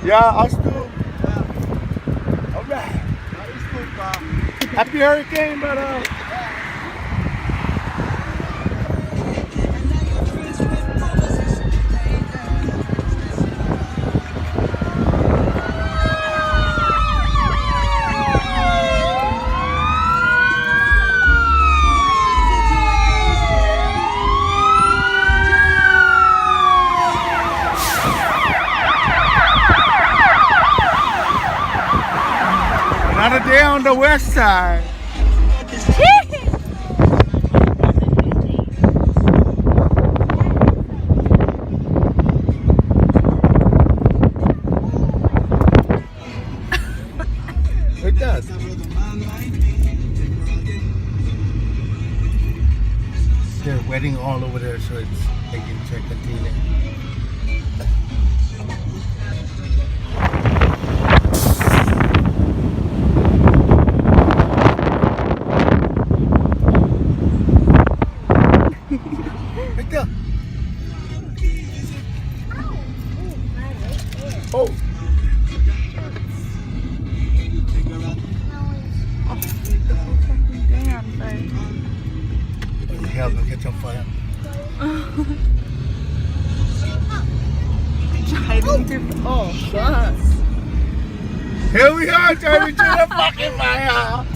Yeah, us too. Alright. Happy hurricane, brother. Another day on the west side. Like that. They're wetting all over there, so it's taking check container. Right there. Oh. What the hell, gonna catch on fire. Driving to bus. Here we are, driving to the fucking fire.